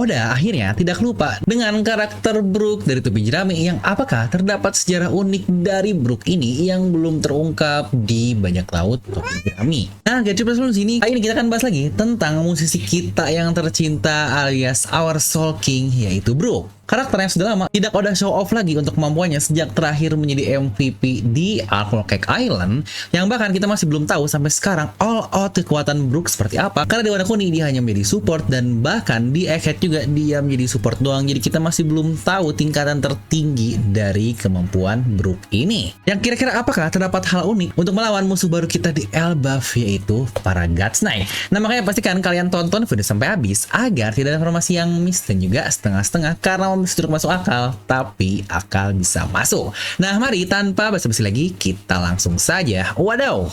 Oda akhirnya tidak lupa dengan karakter Brook dari topi jerami yang apakah terdapat sejarah unik dari Brook ini yang belum terungkap di bajak laut topi jerami. Nah, guys, sebelum sini, kali ini kita akan bahas lagi tentang musisi kita yang tercinta alias Our Soul King, yaitu Brook. Karakter yang sudah lama tidak Oda show off lagi untuk kemampuannya sejak terakhir menjadi MVP di Alcohol Cake Island, yang bahkan kita masih belum tahu sampai sekarang all out kekuatan Brook seperti apa, karena di Wano Kuni dia hanya menjadi support dan bahkan di Egghead juga dia menjadi support doang, jadi kita masih belum tahu tingkatan tertinggi dari kemampuan Brook ini. Yang kira-kira apakah terdapat hal unik untuk melawan musuh baru kita di Elbaf, yaitu para Gods Knight. Nah, makanya pastikan kalian tonton video sampai habis agar tidak ada informasi yang miss dan juga setengah-setengah, karena sudah masuk akal, tapi akal bisa masuk. Nah, mari tanpa basa-basi lagi, kita langsung saja. Wadaw!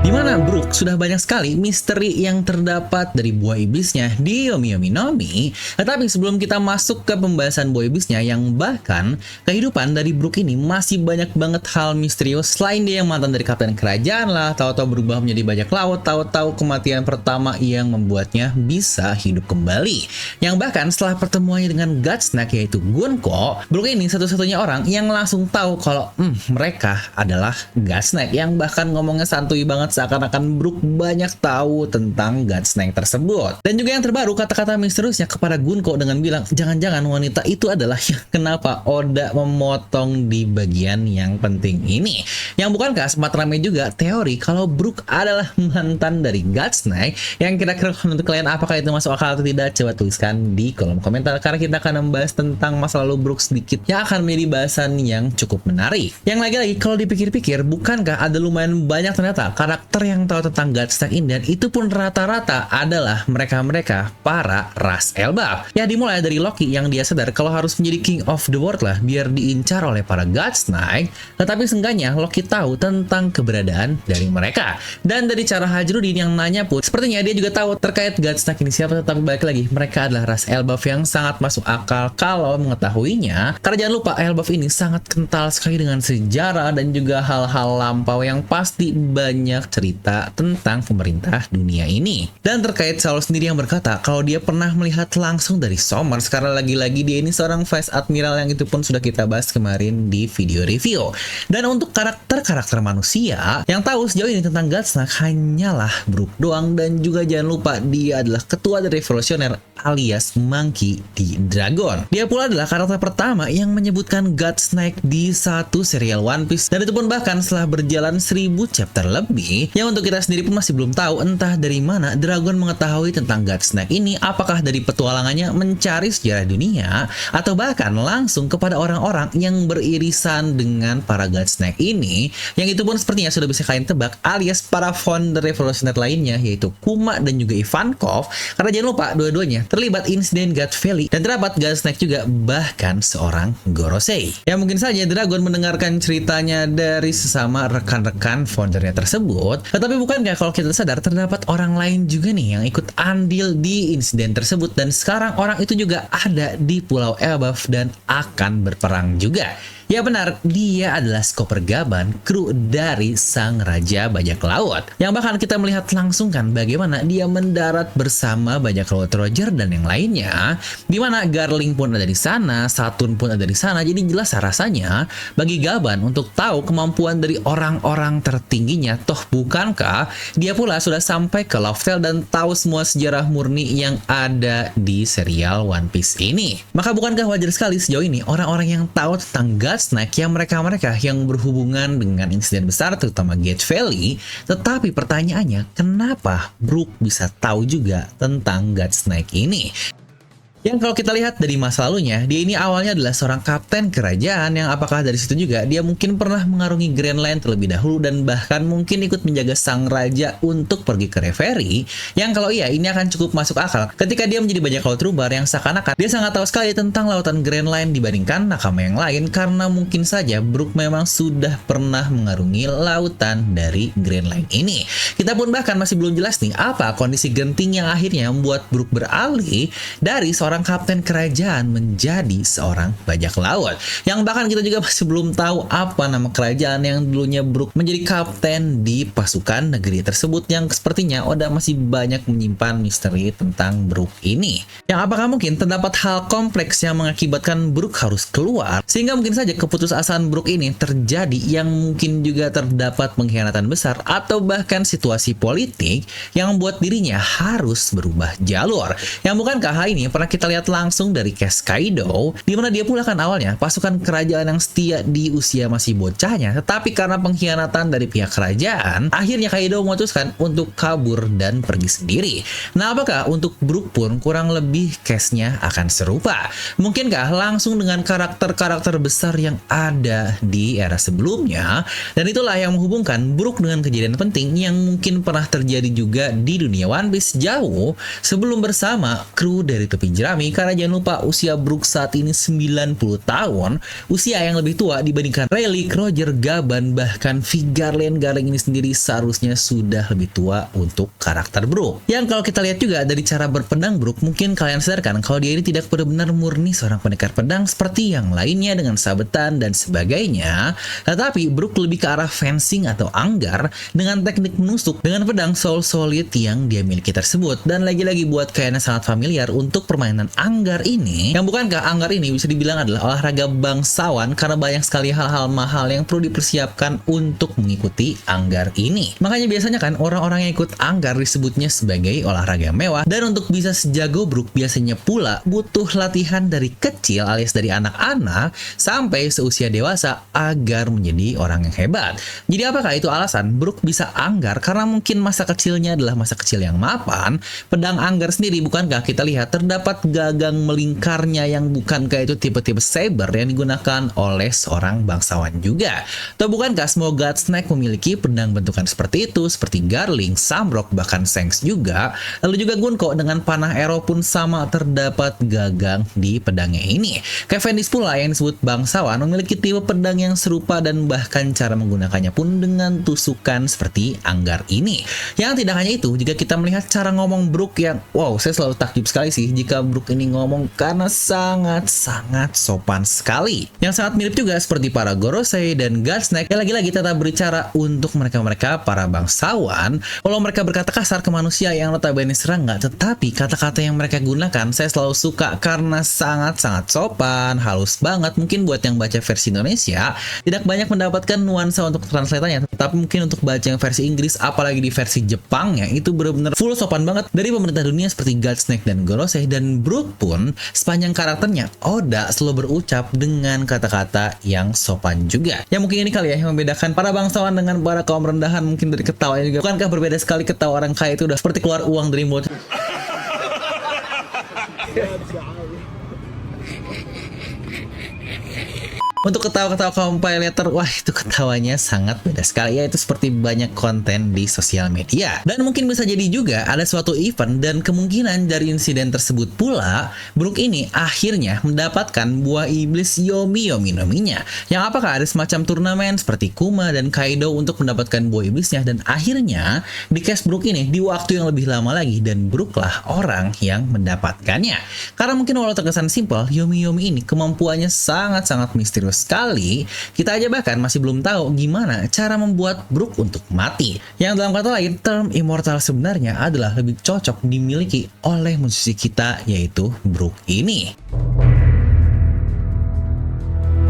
Di mana Brook sudah banyak sekali misteri yang terdapat dari buah iblisnya di Yomi Yomi Nomi. Tetapi sebelum kita masuk ke pembahasan buah iblisnya, yang bahkan kehidupan dari Brook ini masih banyak banget hal misterius. Selain dia yang mantan dari kapten kerajaan lah, tahu-tahu berubah menjadi bajak laut, tahu-tahu kematian pertama yang membuatnya bisa hidup kembali. Yang bahkan setelah pertemuannya dengan Gods Knight yaitu Gunko, Brook ini satu-satunya orang yang langsung tahu kalau mereka adalah Gods Knight, yang bahkan ngomongnya santuy banget seakan-akan Brook banyak tahu tentang Gods Knight tersebut. Dan juga yang terbaru, kata-kata misteriusnya kepada Gunko dengan bilang, jangan-jangan wanita itu adalah yang kenapa Oda memotong di bagian yang penting ini. Yang bukankah sempat ramai juga teori kalau Brook adalah mantan dari Gods Knight? Yang kira-kira untuk kalian apakah itu masuk akal atau tidak? Coba tuliskan di kolom komentar, karena kita akan membahas tentang masa lalu Brook sedikit yang akan menjadi bahasan yang cukup menarik. Yang lagi-lagi kalau dipikir-pikir, bukankah ada lumayan banyak ternyata karakter yang tahu tentang Gods Knight ini, dan itu pun rata-rata adalah mereka-mereka para ras Elbaf. Ya, dimulai dari Loki yang dia sadar kalau harus menjadi King of the World lah biar diincar oleh para Gods Knight, tetapi seenggaknya Loki tahu tentang keberadaan dari mereka. Dan dari cara Hajrudin yang nanya pun sepertinya dia juga tahu terkait Gods Knight ini siapa, tetapi balik lagi mereka adalah ras Elbaf yang sangat masuk akal kalau mengetahuinya, karena jangan lupa Elbaf ini sangat kental sekali dengan sejarah dan juga hal-hal lampau yang pasti banyak cerita tentang pemerintah dunia ini. Dan terkait Saul sendiri yang berkata kalau dia pernah melihat langsung dari Sommer, karena lagi-lagi dia ini seorang Vice Admiral, yang itu pun sudah kita bahas kemarin di video review. Dan untuk karakter-karakter manusia yang tahu sejauh ini tentang Gods Knight hanyalah Brook doang, dan juga jangan lupa dia adalah ketua dari revolusioner alias Monkey D. Dragon. Dia pula adalah karakter pertama yang menyebutkan Gods Knight di satu serial One Piece, dan itu pun bahkan setelah berjalan 1000 chapter lebih. Yang untuk kita sendiri pun masih belum tahu entah dari mana Dragon mengetahui tentang Gods Knight ini, apakah dari petualangannya mencari sejarah dunia, atau bahkan langsung kepada orang-orang yang beririsan dengan para Gods Knight ini, yang itu pun sepertinya sudah bisa kalian tebak, alias para founder revolusioner lainnya yaitu Kuma dan juga Ivankov, karena jangan lupa dua-duanya terlibat insiden God Valley dan terdapat Gods Knight juga, bahkan seorang Gorosei. Ya, mungkin saja Dragon mendengarkan ceritanya dari sesama rekan-rekan foundernya tersebut. Tetapi bukankah kalau kita sadar terdapat orang lain juga nih yang ikut andil di insiden tersebut, dan sekarang orang itu juga ada di Pulau Elbaf dan akan berperang juga. Ya benar, dia adalah Skopper Gaban, kru dari sang Raja Bajak Laut. Yang bahkan kita melihat langsung kan bagaimana dia mendarat bersama Bajak Laut Roger dan yang lainnya. Dimana Garling pun ada di sana, Saturn pun ada di sana. Jadi jelas rasanya bagi Gaban untuk tahu kemampuan dari orang-orang tertingginya. Toh bukankah dia pula sudah sampai ke Loftel dan tahu semua sejarah murni yang ada di serial One Piece ini. Maka bukankah wajar sekali sejauh ini orang-orang yang tahu tentang Gods Knight yang mereka-mereka yang berhubungan dengan insiden besar terutama Gate Valley. Tetapi pertanyaannya, kenapa Brook bisa tahu juga tentang Gods Knight ini? Yang kalau kita lihat dari masa lalunya, dia ini awalnya adalah seorang kapten kerajaan yang apakah dari situ juga dia mungkin pernah mengarungi Grand Line terlebih dahulu dan bahkan mungkin ikut menjaga sang raja untuk pergi ke Reverie. Yang kalau iya, ini akan cukup masuk akal ketika dia menjadi bajak laut rubber yang seakan-akan dia sangat tahu sekali tentang lautan Grand Line dibandingkan nakama yang lain, karena mungkin saja Brook memang sudah pernah mengarungi lautan dari Grand Line ini. Kita pun bahkan masih belum jelas nih apa kondisi genting yang akhirnya membuat Brook beralih dari seorang seorang kapten kerajaan menjadi seorang bajak laut. Yang bahkan kita juga masih belum tahu apa nama kerajaan yang dulunya Brook menjadi kapten di pasukan negeri tersebut, yang sepertinya Oda masih banyak menyimpan misteri tentang Brook ini. Yang apakah mungkin terdapat hal kompleks yang mengakibatkan Brook harus keluar, sehingga mungkin saja keputusasaan Brook ini terjadi, yang mungkin juga terdapat pengkhianatan besar atau bahkan situasi politik yang membuat dirinya harus berubah jalur. Yang bukankah hal ini pernah kita lihat langsung dari case Kaido, di mana dia pula kan awalnya pasukan kerajaan yang setia di usia masih bocahnya, tetapi karena pengkhianatan dari pihak kerajaan, akhirnya Kaido memutuskan untuk kabur dan pergi sendiri. Nah, apakah untuk Brook pun kurang lebih case-nya akan serupa? Mungkinkah langsung dengan karakter-karakter besar yang ada di era sebelumnya? Dan itulah yang menghubungkan Brook dengan kejadian penting yang mungkin pernah terjadi juga di dunia One Piece jauh sebelum bersama kru dari Topi Jerami, karena jangan lupa usia Brook saat ini 90 tahun, usia yang lebih tua dibandingkan Rayleigh, Roger, Gaban, bahkan Vigarland Gareng ini sendiri seharusnya sudah lebih tua untuk karakter Brook. Yang kalau kita lihat juga dari cara berpedang Brook, mungkin kalian sadarkan kalau dia ini tidak benar-benar murni seorang pendekar pedang seperti yang lainnya dengan sabetan dan sebagainya, tetapi Brook lebih ke arah fencing atau anggar dengan teknik menusuk dengan pedang soul solid yang dia miliki tersebut. Dan lagi-lagi buat kayaknya sangat familiar untuk permainan anggar ini, yang bukankah anggar ini bisa dibilang adalah olahraga bangsawan karena banyak sekali hal-hal mahal yang perlu dipersiapkan untuk mengikuti anggar ini. Makanya biasanya kan orang-orang yang ikut anggar disebutnya sebagai olahraga mewah, dan untuk bisa sejago Brook biasanya pula butuh latihan dari kecil alias dari anak-anak sampai seusia dewasa agar menjadi orang yang hebat. Jadi apakah itu alasan Brook bisa anggar karena mungkin masa kecilnya adalah masa kecil yang mapan? Pedang anggar sendiri bukankah kita lihat terdapat gagang melingkarnya yang bukankah itu tipe-tipe saber yang digunakan oleh seorang bangsawan juga? Atau bukankah semua God Snake memiliki pedang bentukan seperti itu, seperti Garling, Samrock, bahkan Shanks juga? Lalu juga Gunko dengan panah arrow pun sama terdapat gagang di pedangnya ini. Cavendish pula yang disebut bangsawan memiliki tipe pedang yang serupa dan bahkan cara menggunakannya pun dengan tusukan seperti anggar ini. Yang tidak hanya itu, jika kita melihat cara ngomong Brook yang wow, saya selalu takjub sekali sih jika Brook ini ngomong karena sangat-sangat sopan sekali. Yang sangat mirip juga seperti para Gorosei dan God Snake yang lagi-lagi tetap berbicara untuk mereka-mereka para bangsawan. Kalau mereka berkata kasar ke manusia yang notabene serangga, tetapi kata-kata yang mereka gunakan saya selalu suka karena sangat-sangat sopan, halus banget. Mungkin buat yang baca versi Indonesia tidak banyak mendapatkan nuansa untuk translatannya, tetapi mungkin untuk baca yang versi Inggris, apalagi di versi Jepangnya, itu benar-benar full sopan banget dari pemerintah dunia seperti God Snake dan Gorosei. Dan Brook pun sepanjang karakternya Oda selalu berucap dengan kata-kata yang sopan juga. Ya mungkin ini kali ya yang membedakan para bangsawan dengan para kaum rendahan, mungkin dari ketawanya juga. Bukankah berbeda sekali ketawa orang kaya itu udah seperti keluar uang dari mulut? Untuk ketawa-ketawa compilator, wah itu ketawanya sangat beda sekali ya, itu seperti banyak konten di sosial media. Dan mungkin bisa jadi juga ada suatu event dan kemungkinan dari insiden tersebut pula Brook ini akhirnya mendapatkan buah iblis Yomi Yomi Nominya. Yang apakah ada semacam turnamen seperti Kuma dan Kaido untuk mendapatkan buah iblisnya, dan akhirnya di case Brook ini di waktu yang lebih lama lagi dan Brook lah orang yang mendapatkannya. Karena mungkin walau terkesan simpel, Yomi Yomi ini kemampuannya sangat-sangat misterius sekali. Kita aja bahkan masih belum tahu gimana cara membuat Brook untuk mati. Yang dalam kata lain, term immortal sebenarnya adalah lebih cocok dimiliki oleh musuh kita, yaitu Brook ini.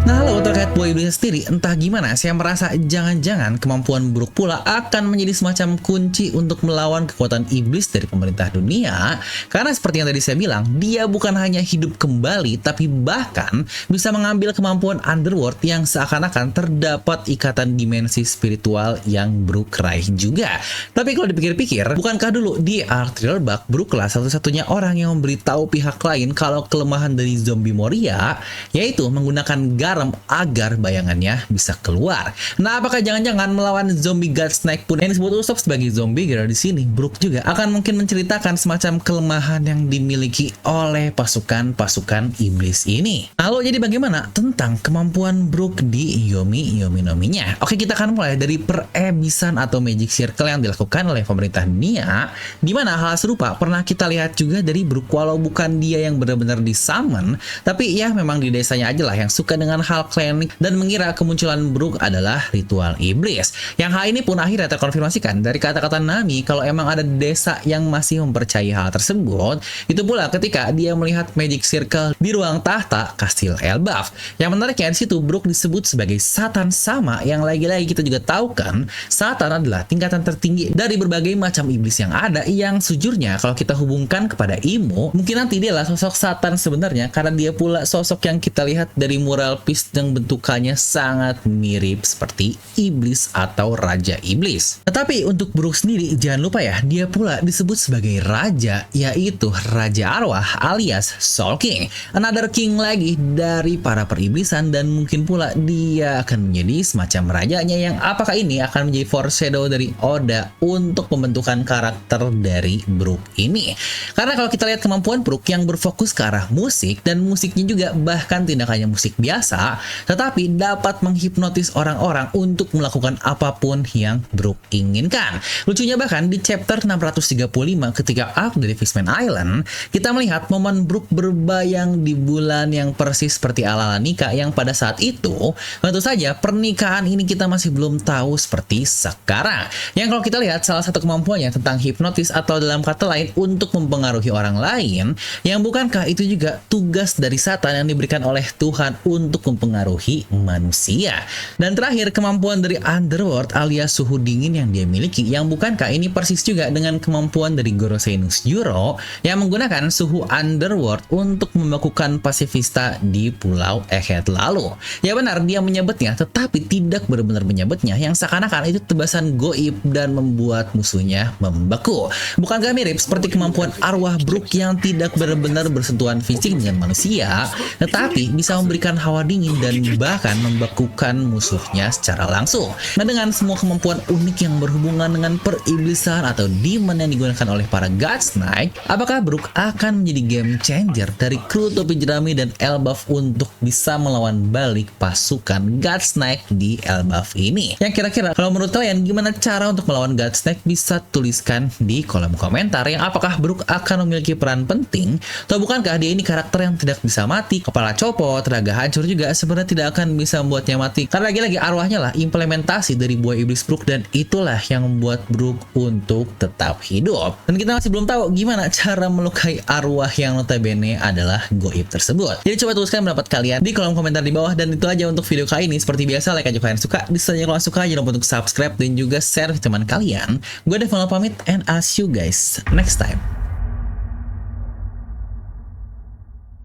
Nah, lalu terkait buah iblis sendiri, entah gimana saya merasa jangan-jangan kemampuan Brook pula akan menjadi semacam kunci untuk melawan kekuatan iblis dari pemerintah dunia. Karena seperti yang tadi saya bilang, dia bukan hanya hidup kembali, tapi bahkan bisa mengambil kemampuan underworld yang seakan-akan terdapat ikatan dimensi spiritual yang Brook raih juga. Tapi kalau dipikir-pikir, bukankah dulu di Arc Thriller Bark, Brook lah satu-satunya orang yang memberitahu pihak lain kalau kelemahan dari zombie Moria, yaitu menggunakan garam agar agar bayangannya bisa keluar. Nah, apakah jangan-jangan melawan zombie God Snake pun yang disebut Usopp sebagai zombie girl di sini, Brook juga akan mungkin menceritakan semacam kelemahan yang dimiliki oleh pasukan-pasukan iblis ini. Lalu jadi bagaimana tentang kemampuan Brook di Yomi Nominya? Oke, kita akan mulai dari perebisan atau magic circle yang dilakukan oleh pemerintah dunia, di mana hal serupa pernah kita lihat juga dari Brook, walau bukan dia yang benar-benar disummon, tapi ya memang di desanya aja lah yang suka dengan hal klinik dan mengira kemunculan Brook adalah ritual iblis. Yang hal ini pun akhirnya terkonfirmasikan dari kata-kata Nami kalau emang ada desa yang masih mempercayai hal tersebut. Itu pula ketika dia melihat magic circle di ruang tahta kastil Elbaf. Yang menariknya di situ Brook disebut sebagai Satan sama, yang lagi-lagi kita juga tahu kan Satan adalah tingkatan tertinggi dari berbagai macam iblis yang ada, yang sejujurnya kalau kita hubungkan kepada Imo, mungkin nanti dia lah sosok Satan sebenarnya, karena dia pula sosok yang kita lihat dari mural piece yang bentukannya sangat mirip seperti iblis atau raja iblis. Tetapi untuk Brook sendiri jangan lupa ya, dia pula disebut sebagai raja, yaitu Raja Arwah alias Soul King, another king lagi dari para periblisan, dan mungkin pula dia akan menjadi semacam rajanya, yang apakah ini akan menjadi foreshadow dari Oda untuk pembentukan karakter dari Brook ini. Karena kalau kita lihat kemampuan Brook yang berfokus ke arah musik, dan musiknya juga bahkan tidak hanya musik biasa, tetapi dapat menghipnotis orang-orang untuk melakukan apapun yang Brook inginkan. Lucunya bahkan di chapter 635 ketika arc dari Fishman Island, kita melihat momen Brook berbayang di bulan yang persis seperti ala-ala nikah, yang pada saat itu tentu saja pernikahan ini kita masih belum tahu seperti sekarang. Yang kalau kita lihat salah satu kemampuannya tentang hipnotis, atau dalam kata lain untuk mempengaruhi orang lain, yang bukankah itu juga tugas dari Satan yang diberikan oleh Tuhan untuk mempengaruhi manusia. Dan terakhir kemampuan dari Underworld alias suhu dingin yang dia miliki, yang bukankah ini persis juga dengan kemampuan dari Gorosenus Juro yang menggunakan suhu Underworld untuk membekukan pasifista di Pulau Ehet lalu. Ya benar, dia menyebutnya tetapi tidak benar-benar menyebutnya, yang seakan-akan itu tebasan goib dan membuat musuhnya membeku. Bukankah mirip seperti kemampuan arwah Brook yang tidak benar-benar bersentuhan fisik dengan manusia, tetapi bisa memberikan hawa dingin dan bahkan membekukan musuhnya secara langsung. Nah, dengan semua kemampuan unik yang berhubungan dengan periblisan atau demon yang digunakan oleh para God's Knight, apakah Brook akan menjadi game changer dari kru topi jerami dan Elbaf untuk bisa melawan balik pasukan God's Knight di Elbaf ini? Yang kira-kira kalau menurut kalian gimana cara untuk melawan God's Knight, bisa tuliskan di kolom komentar. Yang apakah Brook akan memiliki peran penting, atau bukankah dia ini karakter yang tidak bisa mati, kepala copot, tenaga hancur juga sebenarnya tidak akan bisa membuatnya mati, karena lagi-lagi arwahnya lah implementasi dari buah iblis Brook, dan itulah yang membuat Brook untuk tetap hidup. Dan kita masih belum tahu gimana cara melukai arwah yang notabene adalah goib tersebut. Jadi coba tuliskan pendapat kalian di kolom komentar di bawah, dan itu aja untuk video kali ini. Seperti biasa, like aja kalian suka, dislike kalau suka, jangan lupa untuk subscribe dan juga share ke teman kalian. Gue Dev pamit, and I'll see you guys next time.